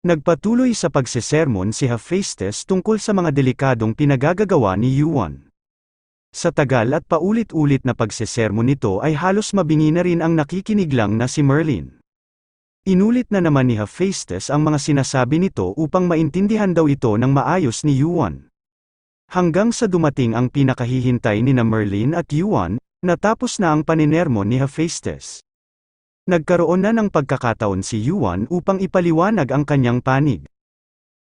Nagpatuloy sa pagsesermon si Hephaestus tungkol sa mga delikadong pinagagagawa ni Yuan. Sa tagal at paulit-ulit na pagsesermon nito ay halos mabingi na rin ang nakikinig lang na si Merlin. Inulit na naman ni Hephaestus ang mga sinasabi nito upang maintindihan daw ito ng maayos ni Yuan. Hanggang sa dumating ang pinakahihintay ni na Merlin at Yuan, natapos na ang paninermon ni Hephaestus. Nagkaroon na ng pagkakataon si Yuan upang ipaliwanag ang kanyang panig.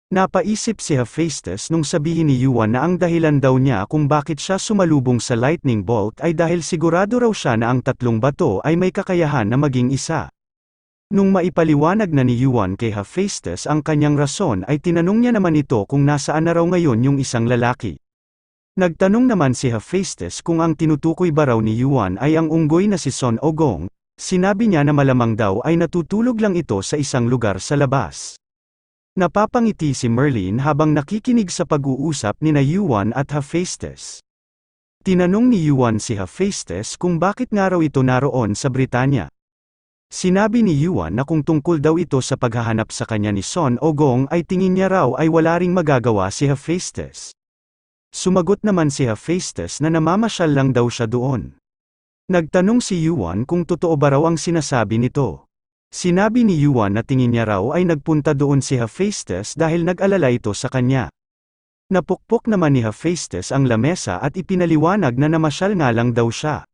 Napaisip si Hephaestus nung sabihin ni Yuan na ang dahilan daw niya kung bakit siya sumalubong sa lightning bolt ay dahil sigurado raw siya na ang tatlong bato ay may kakayahan na maging isa. Nung maipaliwanag na ni Yuan kay Hephaestus ang kanyang rason ay tinanong niya naman ito kung nasaan na raw ngayon yung isang lalaki. Nagtanong naman si Hephaestus kung ang tinutukoy ba raw ni Yuan ay ang unggoy na si Son Ogong. Sinabi niya na malamang daw ay natutulog lang ito sa isang lugar sa labas. Napapangiti si Merlin habang nakikinig sa pag-uusap ni na Yuan at Hephaestus. Tinanong ni Yuan si Hephaestus kung bakit nga raw ito naroon sa Britanya. Sinabi ni Yuan na kung tungkol daw ito sa paghahanap sa kanya ni Son Ogong ay tingin niya raw ay wala ring magagawa si Hephaestus. Sumagot naman si Hephaestus na namamasyal lang daw siya doon. Nagtanong si Yuan kung totoo ba raw ang sinasabi nito. Sinabi ni Yuan na tingin niya raw ay nagpunta doon si Hephaestus dahil nag-alala ito sa kanya. Napukpok naman ni Hephaestus ang lamesa at ipinaliwanag na namasyal nga lang daw siya.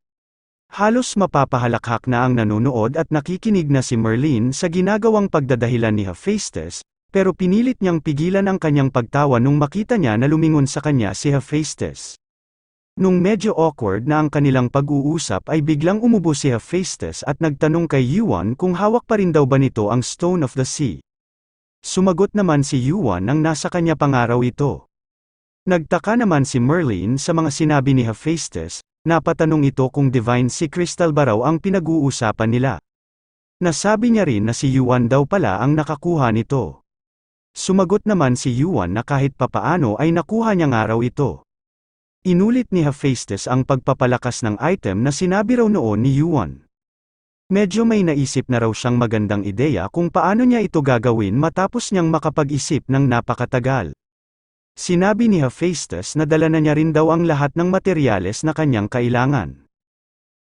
Halos mapapahalakhak na ang nanonood at nakikinig na si Merlin sa ginagawang pagdadahilan ni Hephaestus, pero pinilit niyang pigilan ang kanyang pagtawa nung makita niya na lumingon sa kanya si Hephaestus. Nung medyo awkward na ang kanilang pag-uusap ay biglang umubo si Hephaestus at nagtanong kay Yuan kung hawak pa rin daw ba nito ang Stone of the Sea. Sumagot naman si Yuan nang nasa kanya pangaraw ito. Nagtaka naman si Merlin sa mga sinabi ni Hephaestus, napatanong ito kung Divine Sea Crystal ba raw ang pinag-uusapan nila. Nasabi niya rin na si Yuan daw pala ang nakakuha nito. Sumagot naman si Yuan na kahit papaano ay nakuha niya nga raw ito. Inulit ni Hephaestus ang pagpapalakas ng item na sinabi raw noon ni Yuan. Medyo may naisip na raw siyang magandang ideya kung paano niya ito gagawin matapos niyang makapag-isip ng napakatagal. Sinabi ni Hephaestus na dala na niya rin daw ang lahat ng materyales na kanyang kailangan.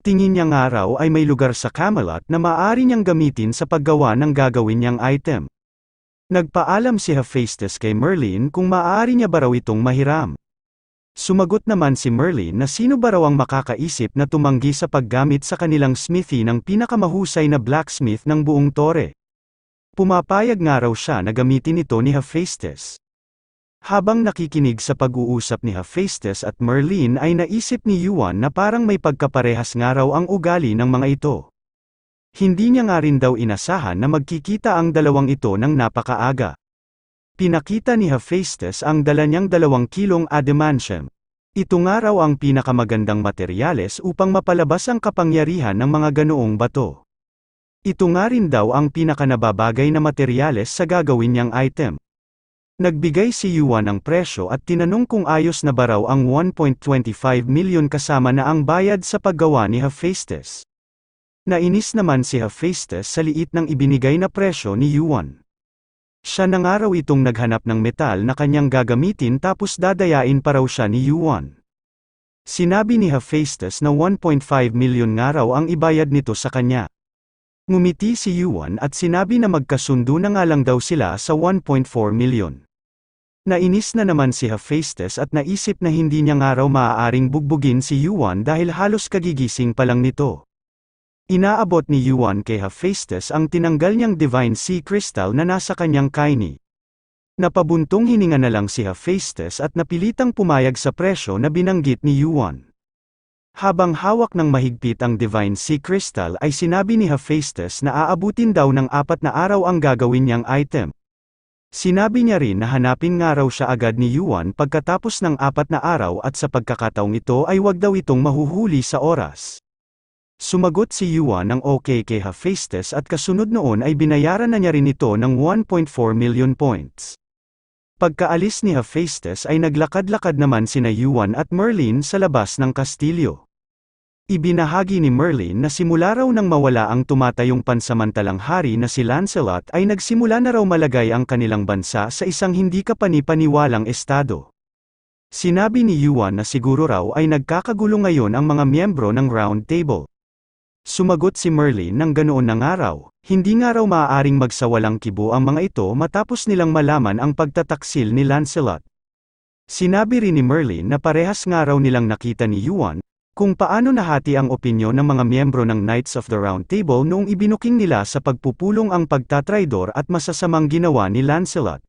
Tingin niya nga raw ay may lugar sa Camelot na maaari niyang gamitin sa paggawa ng gagawin niyang item. Nagpaalam si Hephaestus kay Merlin kung maaari niya ba raw itong mahiram. Sumagot naman si Merlin na sino ba raw ang makakaisip na tumanggi sa paggamit sa kanilang smithy ng pinakamahusay na blacksmith ng buong tore. Pumapayag nga raw siya na gamitin ito ni Hephaestus. Habang nakikinig sa pag-uusap ni Hephaestus at Merlin ay naisip ni Yuan na parang may pagkaparehas nga raw ang ugali ng mga ito. Hindi niya nga rin daw inasahan na magkikita ang dalawang ito ng napakaaga. Pinakita ni Hephaestus ang dala niyang 2 kilong adamantium. Ito nga raw ang pinakamagandang materyales upang mapalabas ang kapangyarihan ng mga ganoong bato. Ito nga rin daw ang pinakanababagay na materyales sa gagawin niyang item. Nagbigay si Yuan ng presyo at tinanong kung ayos na ba raw ang 1.25 milyon kasama na ang bayad sa paggawa ni Hephaestus. Nainis naman si Hephaestus sa liit ng ibinigay na presyo ni Yuan. Siya na nga raw itong naghanap ng metal na kanyang gagamitin tapos dadayain pa raw siya ni Yuan. Sinabi ni Hephaestus na 1.5 milyon nga raw ang ibayad nito sa kanya. Ngumiti si Yuan at sinabi na magkasundo na nga lang daw sila sa 1.4 milyon. Nainis na naman si Hephaestus at naisip na hindi niya nga raw maaaring bugbugin si Yuan dahil halos kagigising pa lang nito. Inaabot ni Yuan kay Hephaestus ang tinanggal niyang Divine Sea Crystal na nasa kanyang kaini. Napabuntong hininga na lang si Hephaestus at napilitang pumayag sa presyo na binanggit ni Yuan. Habang hawak ng mahigpit ang Divine Sea Crystal ay sinabi ni Hephaestus na aabutin daw ng 4 na araw ang gagawin niyang item. Sinabi niya rin na hanapin nga raw siya agad ni Yuan pagkatapos ng 4 na araw at sa pagkakataong ito ay wag daw itong mahuhuli sa oras. Sumagot si Yuan ng okay kay Hephaestus at kasunod noon ay binayaran na niya rin ito ng 1.4 million points. Pagkaalis ni Hephaestus ay naglakad-lakad naman sina Yuan at Merlin sa labas ng kastilyo. Ibinahagi ni Merlin na simula raw nang mawala ang tumatayong pansamantalang hari na si Lancelot ay nagsimula na raw malagay ang kanilang bansa sa isang hindi kapanipaniwalang estado. Sinabi ni Yuan na siguro raw ay nagkakagulo ngayon ang mga miyembro ng Round Table. Sumagot si Merlin ng ganoon na nga raw, hindi nga raw maaaring magsawalang kibo ang mga ito matapos nilang malaman ang pagtataksil ni Lancelot. Sinabi rin ni Merlin na parehas nga raw nilang nakita ni Yuan, kung paano nahati ang opinyon ng mga miyembro ng Knights of the Round Table noong ibinuking nila sa pagpupulong ang pagtatraidor at masasamang ginawa ni Lancelot.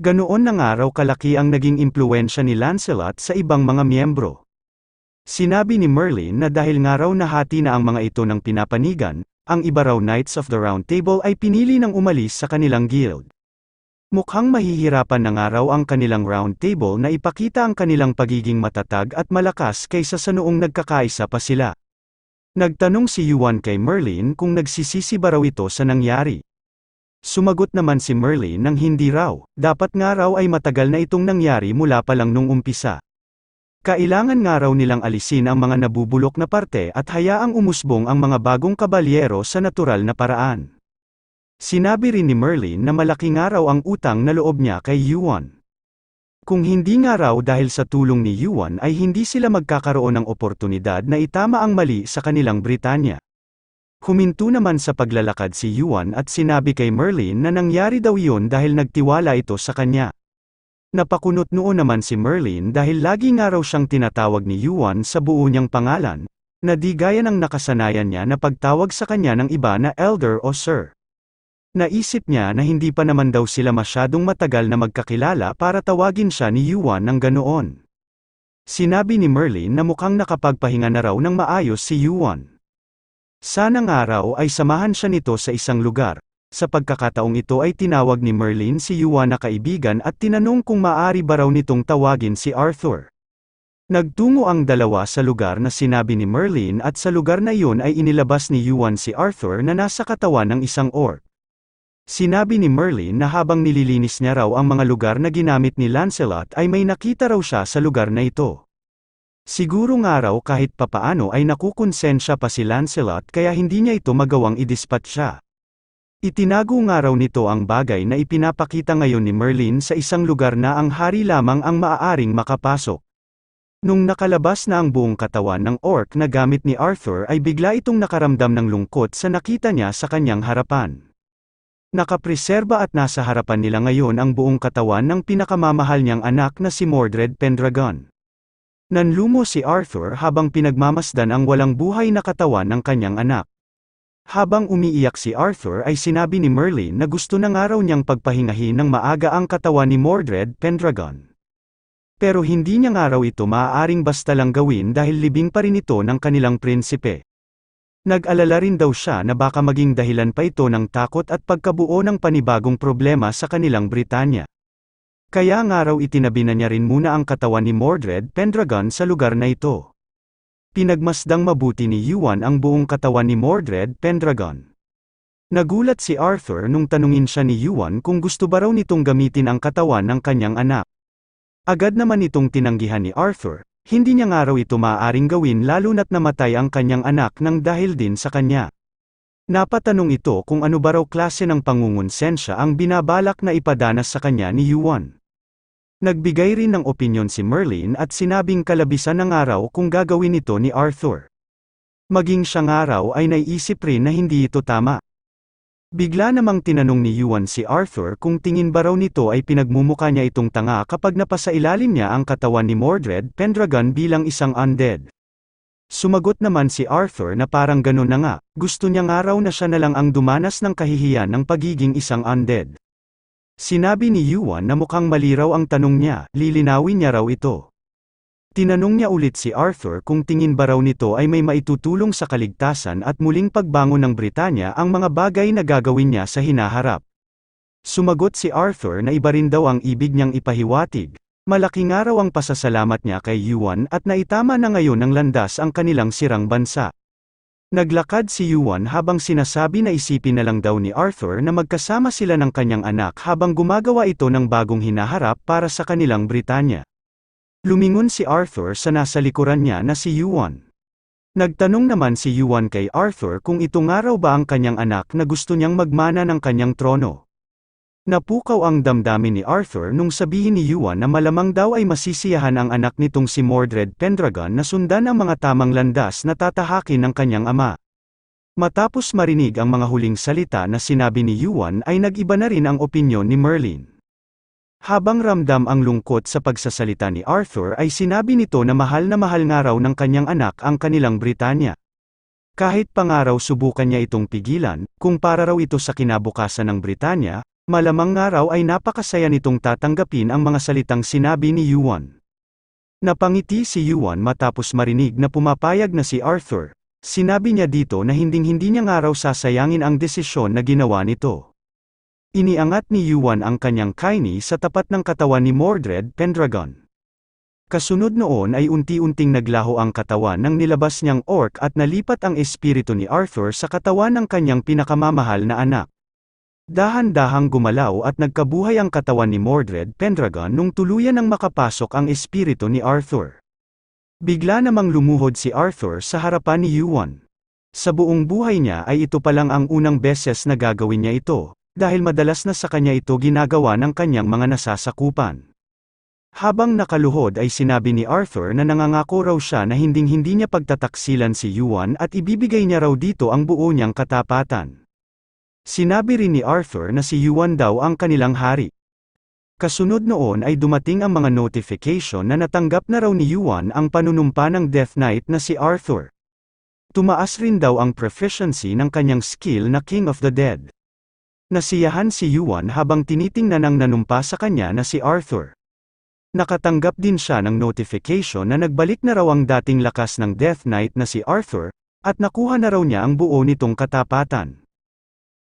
Ganoon na nga raw kalaki ang naging impluwensya ni Lancelot sa ibang mga miyembro. Sinabi ni Merlin na dahil nga raw nahati na ang mga ito ng pinapanigan, ang iba raw Knights of the Round Table ay pinili ng umalis sa kanilang guild. Mukhang mahihirapan na nga raw ang kanilang Round Table na ipakita ang kanilang pagiging matatag at malakas kaysa sa noong nagkakaisa pa sila. Nagtanong si Yuan kay Merlin kung nagsisisi ba raw ito sa nangyari. Sumagot naman si Merlin ng hindi raw, dapat nga raw ay matagal na itong nangyari mula pa lang nung umpisa. Kailangan nga raw nilang alisin ang mga nabubulok na parte at hayaang umusbong ang mga bagong kabalyero sa natural na paraan. Sinabi rin ni Merlin na malaki nga raw ang utang na loob niya kay Yuan. Kung hindi nga raw dahil sa tulong ni Yuan ay hindi sila magkakaroon ng oportunidad na itama ang mali sa kanilang Britanya. Huminto naman sa paglalakad si Yuan at sinabi kay Merlin na nangyari daw iyon dahil nagtiwala ito sa kanya. Napakunot noon naman si Merlin dahil lagi nga raw siyang tinatawag ni Yuan sa buo niyang pangalan, na di gaya ng nakasanayan niya na pagtawag sa kanya ng iba na elder o sir. Naisip niya na hindi pa naman daw sila masyadong matagal na magkakilala para tawagin siya ni Yuan ng ganoon. Sinabi ni Merlin na mukhang nakapagpahinga na raw ng maayos si Yuan. Sana nga raw ay samahan siya nito sa isang lugar. Sa pagkakataong ito ay tinawag ni Merlin si Yuan na kaibigan at tinanong kung maaari ba raw nitong tawagin si Arthur. Nagtungo ang dalawa sa lugar na sinabi ni Merlin at sa lugar na iyon ay inilabas ni Yuan si Arthur na nasa katawan ng isang orc. Sinabi ni Merlin na habang nililinis niya raw ang mga lugar na ginamit ni Lancelot ay may nakita raw siya sa lugar na ito. Siguro nga raw kahit papaano ay nakukonsensya pa si Lancelot kaya hindi niya ito magawang idispat siya. Itinago nga raw nito ang bagay na ipinapakita ngayon ni Merlin sa isang lugar na ang hari lamang ang maaaring makapasok. Nung nakalabas na ang buong katawan ng orc na gamit ni Arthur ay bigla itong nakaramdam ng lungkot sa nakita niya sa kanyang harapan. Nakapreserba at nasa harapan nila ngayon ang buong katawan ng pinakamamahal niyang anak na si Mordred Pendragon. Nanlumo si Arthur habang pinagmamasdan ang walang buhay na katawan ng kanyang anak. Habang umiiyak si Arthur ay sinabi ni Merlin na gusto na nga raw niyang pagpahingahin ng maaga ang katawan ni Mordred Pendragon. Pero hindi niya nga raw ito maaaring basta lang gawin dahil libing pa rin ito ng kanilang prinsipe. Nag-alala rin daw siya na baka maging dahilan pa ito ng takot at pagkabuo ng panibagong problema sa kanilang Britanya. Kaya nga raw itinabi na niya rin muna ang katawan ni Mordred Pendragon sa lugar na ito. Pinagmasdang mabuti ni Yuan ang buong katawan ni Mordred Pendragon. Nagulat si Arthur nung tanungin siya ni Yuan kung gusto ba raw nitong gamitin ang katawan ng kanyang anak. Agad naman itong tinanggihan ni Arthur, hindi niya nga raw ito maaaring gawin lalo na't namatay ang kanyang anak nang dahil din sa kanya. Napatanong ito kung ano ba raw klase ng pangungonsensya ang binabalak na ipadanas sa kanya ni Yuan. Nagbigay rin ng opinyon si Merlin at sinabing kalabisan ng araw kung gagawin ito ni Arthur. Maging siyang araw ay naiisip rin na hindi ito tama. Bigla namang tinanong ni Yuan si Arthur kung tingin ba raw nito ay pinagmumukha niya itong tanga kapag napasailalim niya ang katawan ni Mordred Pendragon bilang isang undead. Sumagot naman si Arthur na parang ganun na nga, gusto niya nga raw na siya na lang ang dumanas ng kahihiyan ng pagiging isang undead. Sinabi ni Yuan na mukhang mali raw ang tanong niya, lilinawin niya raw ito. Tinanong niya ulit si Arthur kung tingin ba raw nito ay may maitutulong sa kaligtasan at muling pagbangon ng Britanya ang mga bagay na gagawin niya sa hinaharap. Sumagot si Arthur na iba rin daw ang ibig niyang ipahiwatig. Malaki nga raw ang pasasalamat niya kay Yuan at naitama na ngayon ng landas ang kanilang sirang bansa. Naglakad si Yuan habang sinasabi na isipin na lang daw ni Arthur na magkasama sila ng kanyang anak habang gumagawa ito ng bagong hinaharap para sa kanilang Britanya. Lumingon si Arthur sa nasa likuran niya na si Yuan. Nagtanong naman si Yuan kay Arthur kung ito nga raw ba ang kanyang anak na gusto niyang magmana ng kanyang trono. Napukaw ang damdamin ni Arthur nung sabihin ni Yuan na malamang daw ay masisiyahan ang anak nitong si Mordred Pendragon na sundan ang mga tamang landas na tatahakin ng kanyang ama. Matapos marinig ang mga huling salita na sinabi ni Yuan ay nag-iba na rin ang opinyon ni Merlin. Habang ramdam ang lungkot sa pagsasalita ni Arthur ay sinabi nito na mahal nga raw ng kanyang anak ang kanilang Britanya. Kahit pangaraw subukan niya itong pigilan, kung para raw ito sa kinabukasan ng Britanya, malamang nga raw ay napakasaya nitong tatanggapin ang mga salitang sinabi ni Yuan. Napangiti si Yuan matapos marinig na pumapayag na si Arthur. Sinabi niya dito na hinding-hindi niya nga raw sasayangin ang desisyon na ginawa nito. Iniangat ni Yuan ang kanyang kaini sa tapat ng katawan ni Mordred Pendragon. Kasunod noon ay unti-unting naglaho ang katawan ng nilabas niyang orc at nalipat ang espiritu ni Arthur sa katawan ng kanyang pinakamamahal na anak. Dahan-dahang gumalaw at nagkabuhay ang katawan ni Mordred Pendragon nung tuluyan nang makapasok ang espiritu ni Arthur. Bigla namang lumuhod si Arthur sa harapan ni Yuan. Sa buong buhay niya ay ito palang ang unang beses na gagawin niya ito, dahil madalas na sa kanya ito ginagawa ng kanyang mga nasasakupan. Habang nakaluhod ay sinabi ni Arthur na nangangako raw siya na hinding-hindi niya pagtataksilan si Yuan at ibibigay niya raw dito ang buo niyang katapatan. Sinabi rin ni Arthur na si Yuan daw ang kanilang hari. Kasunod noon ay dumating ang mga notification na natanggap na raw ni Yuan ang panunumpa ng Death Knight na si Arthur. Tumaas rin daw ang proficiency ng kanyang skill na King of the Dead. Nasiyahan si Yuan habang tinitingnan ang nanumpa sa kanya na si Arthur. Nakatanggap din siya ng notification na nagbalik na raw ang dating lakas ng Death Knight na si Arthur, at nakuha na raw niya ang buo nitong katapatan.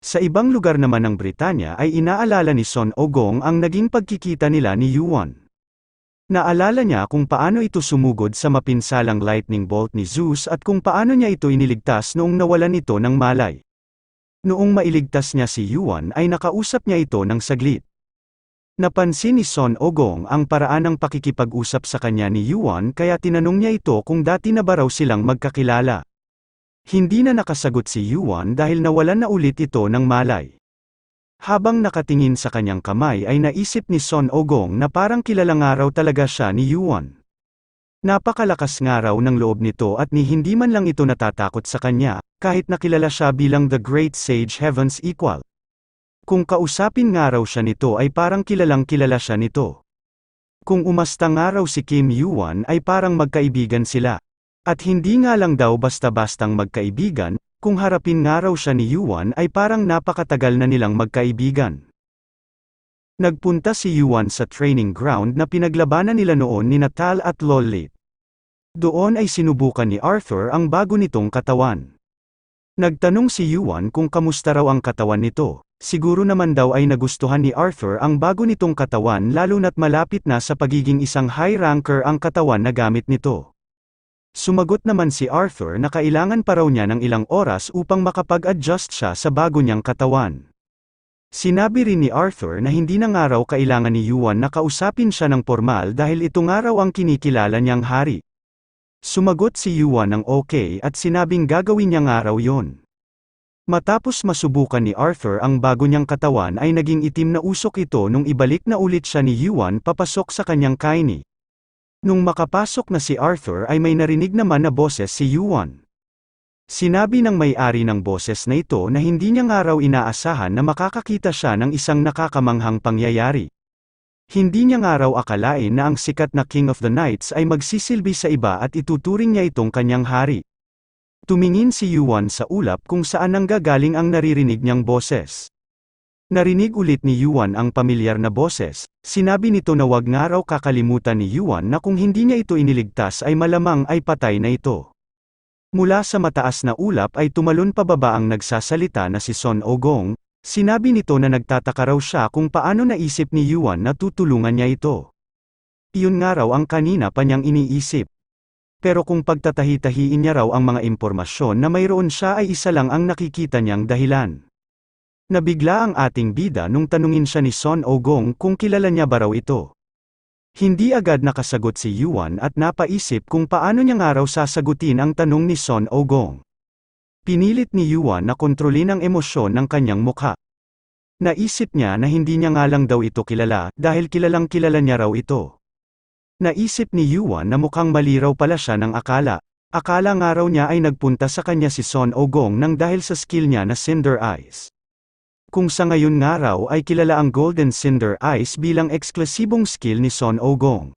Sa ibang lugar naman ng Britanya ay inaalala ni Son Ogong ang naging pagkikita nila ni Yuan. Naalala niya kung paano ito sumugod sa mapinsalang lightning bolt ni Zeus at kung paano niya ito iniligtas noong nawalan ito ng malay. Noong mailigtas niya si Yuan ay nakausap niya ito ng saglit. Napansin ni Son Ogong ang paraan ng pakikipag-usap sa kanya ni Yuan kaya tinanong niya ito kung dati na ba raw silang magkakilala. Hindi na nakasagot si Yuan dahil nawalan na ulit ito ng malay. Habang nakatingin sa kanyang kamay ay naisip ni Son Ogong na parang kilala nga raw talaga siya ni Yuan. Napakalakas nga raw ng loob nito at ni hindi man lang ito natatakot sa kanya, kahit nakilala siya bilang the Great Sage Heaven's Equal. Kung kausapin nga raw siya nito ay parang kilalang kilala siya nito. Kung umasta nga raw si Kim Yuan ay parang magkaibigan sila. At hindi nga lang daw basta-bastang magkaibigan, kung harapin nga raw siya ni Yuan ay parang napakatagal na nilang magkaibigan. Nagpunta si Yuan sa training ground na pinaglabanan nila noon ni Natal at Lollit. Doon ay sinubukan ni Arthur ang bago nitong katawan. Nagtanong si Yuan kung kamusta raw ang katawan nito. Siguro naman daw ay nagustuhan ni Arthur ang bago nitong katawan lalo na't malapit na sa pagiging isang high ranker ang katawan na gamit nito. Sumagot naman si Arthur na kailangan pa raw niya ng ilang oras upang makapag-adjust siya sa bago niyang katawan. Sinabi rin ni Arthur na hindi na nga raw kailangan ni Yuan na kausapin siya ng formal dahil ito nga raw ang kinikilala niyang hari. Sumagot si Yuan ng okay at sinabing gagawin niya nga raw yon. Matapos masubukan ni Arthur ang bago niyang katawan ay naging itim na usok ito nung ibalik na ulit siya ni Yuan papasok sa kanyang kaini. Nung makapasok na si Arthur ay may narinig naman na boses si Yuan. Sinabi ng may-ari ng boses na ito na hindi niya nga raw inaasahan na makakakita siya ng isang nakakamanghang pangyayari. Hindi niya nga raw akalain na ang sikat na King of the Knights ay magsisilbi sa iba at ituturing niya itong kanyang hari. Tumingin si Yuan sa ulap kung saan nanggagaling ang naririnig niyang boses. Narinig ulit ni Yuan ang pamilyar na boses. Sinabi nito na wag nga raw kakalimutan ni Yuan na kung hindi niya ito iniligtas ay malamang ay patay na ito. Mula sa mataas na ulap ay tumalon pababa ang nagsasalita na si Son Ogong. Sinabi nito na nagtataka raw siya kung paano naisip ni Yuan na tutulungan niya ito. Iyon nga raw ang kanina pa niyang iniisip. Pero kung pagtatahi-tahiin niya raw ang mga impormasyon na mayroon siya ay isa lang ang nakikita niyang dahilan. Nabigla ang ating bida nung tanungin siya ni Son Ogong kung kilala niya ba raw ito. Hindi agad nakasagot si Yuan at napaisip kung paano niya nga raw sasagutin ang tanong ni Son Ogong. Pinilit ni Yuan na kontrolin ang emosyon ng kanyang mukha. Naisip niya na hindi niya nga lang daw ito kilala, dahil kilalang kilala niya raw ito. Naisip ni Yuan na mukhang mali raw pala siya ng akala. Akala nga raw niya ay nagpunta sa kanya si Son Ogong nang dahil sa skill niya na Cinder Eyes. Kung sa ngayon nga raw ay kilala ang Golden Cinder Eyes bilang eksklusibong skill ni Son Ogong.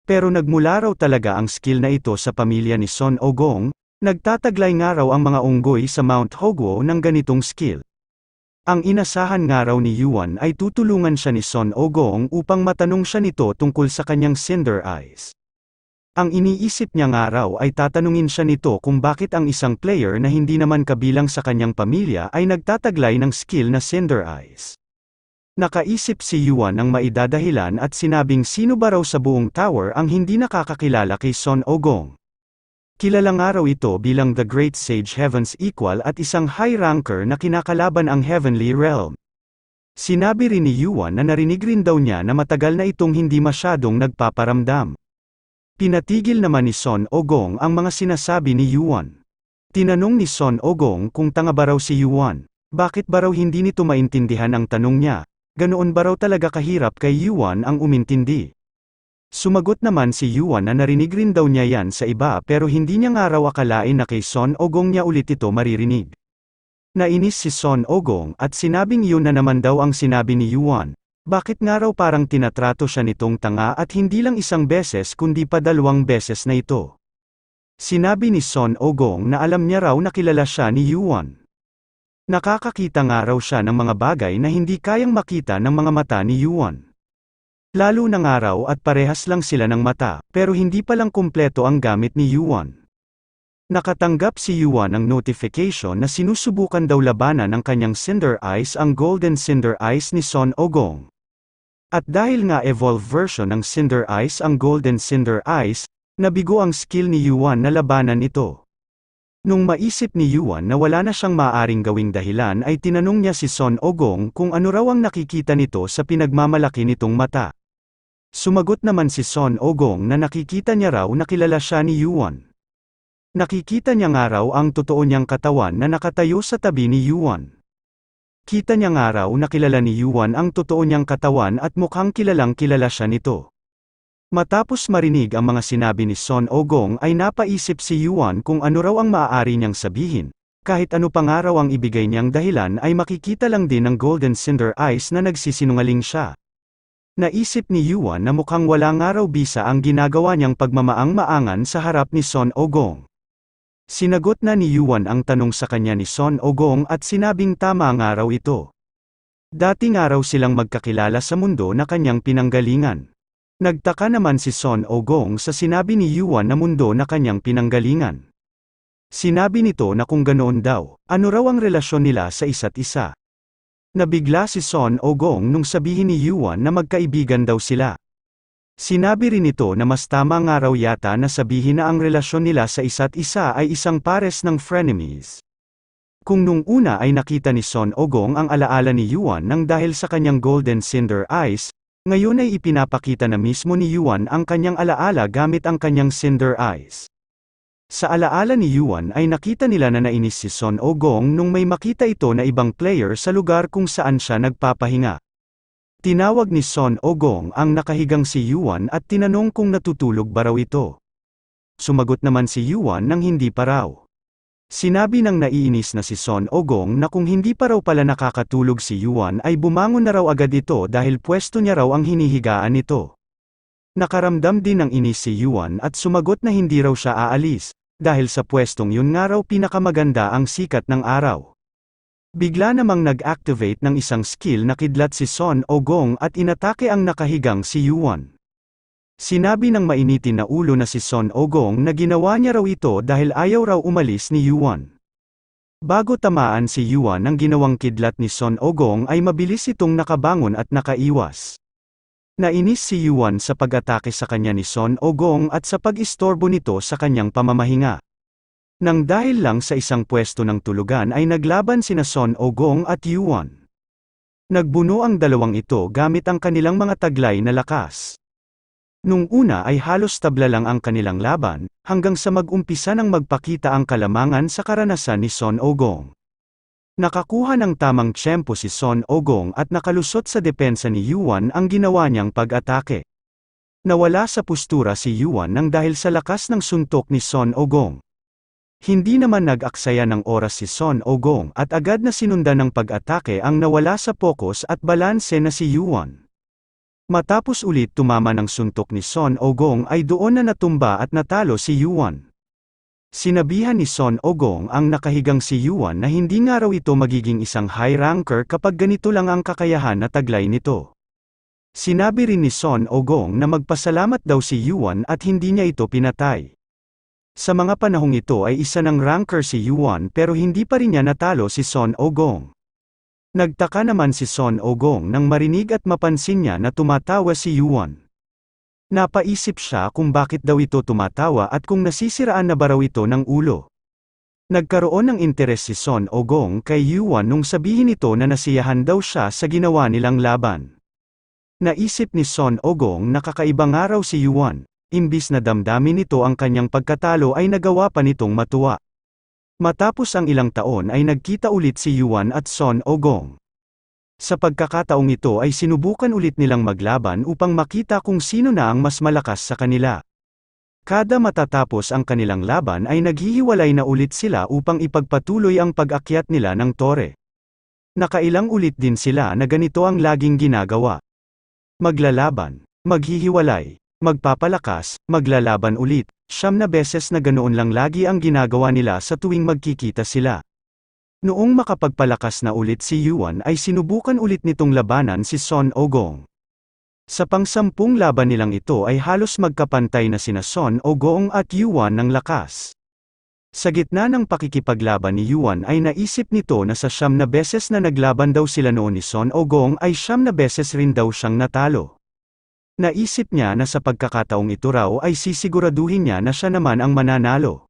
Pero nagmula raw talaga ang skill na ito sa pamilya ni Son Ogong, nagtataglay nga raw ang mga unggoy sa Mount Hogwo ng ganitong skill. Ang inasahan nga raw ni Yuan ay tutulungan siya ni Son Ogong upang matanong siya nito tungkol sa kanyang Cinder Eyes. Ang iniisip niya nga raw ay tatanungin siya nito kung bakit ang isang player na hindi naman kabilang sa kanyang pamilya ay nagtataglay ng skill na Cinder Eyes. Nakaisip si Yuan ng maidadahilan at sinabing sino ba raw sa buong tower ang hindi nakakakilala kay Son Ogong. Kilala nga raw ito bilang The Great Sage Heaven's Equal at isang high ranker na kinakalaban ang Heavenly Realm. Sinabi rin ni Yuan na narinig rin daw niya na matagal na itong hindi masyadong nagpaparamdam. Pinatigil naman ni Son Ogong ang mga sinasabi ni Yuan. Tinanong ni Son Ogong kung tanga ba raw si Yuan. Bakit ba raw hindi nito maintindihan ang tanong niya? Ganoon ba raw talaga kahirap kay Yuan ang umintindi? Sumagot naman si Yuan na narinig rin daw niya yan sa iba pero hindi niya nga raw akalain na kay Son Ogong niya ulit ito maririnig. Nainis si Son Ogong at sinabing yun na naman daw ang sinabi ni Yuan. Bakit nga raw parang tinatrato siya nitong tanga at hindi lang isang beses kundi pa 2 beses na ito. Sinabi ni Son Ogong na alam niya raw na kilala siya ni Yuan. Nakakakita nga raw siya ng mga bagay na hindi kayang makita ng mga mata ni Yuan. Lalo na nga raw at parehas lang sila ng mata, pero hindi pa lang kumpleto ang gamit ni Yuan. Nakatanggap si Yuan ng notification na sinusubukan daw labanan ng kanyang Cinder Eyes ang Golden Cinder Eyes ni Son Ogong. At dahil nga evolved version ng Cinder Eyes ang Golden Cinder Eyes, nabigo ang skill ni Yuan na labanan ito. Nung maisip ni Yuan na wala na siyang maaaring gawing dahilan ay tinanong niya si Son Ogong kung ano raw ang nakikita nito sa pinagmamalaki nitong mata. Sumagot naman si Son Ogong na nakikita niya raw na kilala siya ni Yuan. Nakikita niya nga raw ang totoo niyang katawan na nakatayo sa tabi ni Yuan. Kita niya nga raw na kilala ni Yuan ang totoo niyang katawan at mukhang kilalang kilala siya nito. Matapos marinig ang mga sinabi ni Son Ogong ay napaisip si Yuan kung ano raw ang maaari niyang sabihin. Kahit ano pa nga raw ang ibigay niyang dahilan ay makikita lang din ng Golden Cinder Eyes na nagsisinungaling siya. Naisip ni Yuan na mukhang wala nga raw bisa ang ginagawa niyang pagmamaang-maangan sa harap ni Son Ogong. Sinagot na ni Yuan ang tanong sa kanya ni Son Ogong at sinabing tama nga raw ito. Dati nga raw silang magkakilala sa mundo na kanyang pinanggalingan. Nagtaka naman si Son Ogong sa sinabi ni Yuan na mundo na kanyang pinanggalingan. Sinabi nito na kung ganoon daw, ano raw ang relasyon nila sa isa't isa. Nabigla si Son Ogong nung sabihin ni Yuan na magkaibigan daw sila. Sinabi rin nito na mas tama nga raw yata na sabihin na ang relasyon nila sa isa't isa ay isang pares ng frenemies. Kung nung una ay nakita ni Son Ogong ang alaala ni Yuan nang dahil sa kanyang Golden Cinder Eyes, ngayon ay ipinapakita na mismo ni Yuan ang kanyang alaala gamit ang kanyang Cinder Eyes. Sa alaala ni Yuan ay nakita nila na nainis si Son Ogong nung may makita ito na ibang player sa lugar kung saan siya nagpapahinga. Tinawag ni Son Ogong ang nakahigang si Yuan at tinanong kung natutulog ba raw ito. Sumagot naman si Yuan nang hindi pa raw. Sinabi ng naiinis na si Son Ogong na kung hindi pa raw pala nakakatulog si Yuan ay bumangon na raw agad ito dahil pwesto niya raw ang hinihigaan nito. Nakaramdam din ng inis si Yuan at sumagot na hindi raw siya aalis, dahil sa pwestong yun nga raw pinakamaganda ang sikat ng araw. Bigla namang nag-activate ng isang skill na kidlat si Son Ogong at inatake ang nakahigang si Yuan. Sinabi ng mainitin na ulo na si Son Ogong na ginawa niya raw ito dahil ayaw raw umalis ni Yuan. Bago tamaan si Yuan ng ginawang kidlat ni Son Ogong ay mabilis itong nakabangon at nakaiwas. Nainis si Yuan sa pag-atake sa kanya ni Son Ogong at sa pag-istorbo nito sa kanyang pamamahinga. Nang dahil lang sa isang pwesto ng tulugan ay naglaban sina Son Ogong at Yuan. Nagbuno ang dalawang ito gamit ang kanilang mga taglay na lakas. Nung una ay halos tabla lang ang kanilang laban, hanggang sa mag-umpisa ng magpakita ang kalamangan sa karanasan ni Son Ogong. Nakakuha ng tamang tiyempo si Son Ogong at nakalusot sa depensa ni Yuan ang ginawa niyang pag-atake. Nawala sa postura si Yuan nang dahil sa lakas ng suntok ni Son Ogong. Hindi naman nag-aksaya ng oras si Son Ogong at agad na sinundan ng pag-atake ang nawala sa pokus at balanse na si Yuan. Matapos ulit tumama ng suntok ni Son Ogong ay doon na natumba at natalo si Yuan. Sinabihan ni Son Ogong ang nakahigang si Yuan na hindi nga raw ito magiging isang high ranker kapag ganito lang ang kakayahan na taglay nito. Sinabi rin ni Son Ogong na magpasalamat daw si Yuan at hindi niya ito pinatay. Sa mga panahong ito ay isa ng ranker si Yuan pero hindi pa rin niya natalo si Son Ogong. Nagtaka naman si Son Ogong nang marinig at mapansin niya na tumatawa si Yuan. Napaisip siya kung bakit daw ito tumatawa at kung nasisiraan na ba raw ito ng ulo. Nagkaroon ng interes si Son Ogong kay Yuan nung sabihin ito na nasiyahan daw siya sa ginawa nilang laban. Naisip ni Son Ogong na kakaibang araw si Yuan. Imbis na damdamin nito ang kanyang pagkatalo ay nagawa pa nitong matuwa. Matapos ang ilang taon ay nagkita ulit si Yuan at Son Ogong. Sa pagkakataong ito ay sinubukan ulit nilang maglaban upang makita kung sino na ang mas malakas sa kanila. Kada matatapos ang kanilang laban ay naghihiwalay na ulit sila upang ipagpatuloy ang pag-akyat nila ng tore. Nakailang ulit din sila na ganito ang laging ginagawa. Maglalaban, maghihiwalay, magpapalakas, maglalaban ulit, 9 na beses na ganoon lang lagi ang ginagawa nila sa tuwing magkikita sila. Noong makapagpalakas na ulit si Yuan ay sinubukan ulit nitong labanan si Son Ogong. Sa pang-10 laban nilang ito ay halos magkapantay na sina Son Ogong at Yuan ng lakas. Sa gitna ng pakikipaglaban ni Yuan ay naisip nito na sa 9 na beses na naglaban daw sila noon ni Son Ogong ay 9 na beses rin daw siyang natalo. Naisip niya na sa pagkakataong ito raw ay sisiguraduhin niya na siya naman ang mananalo.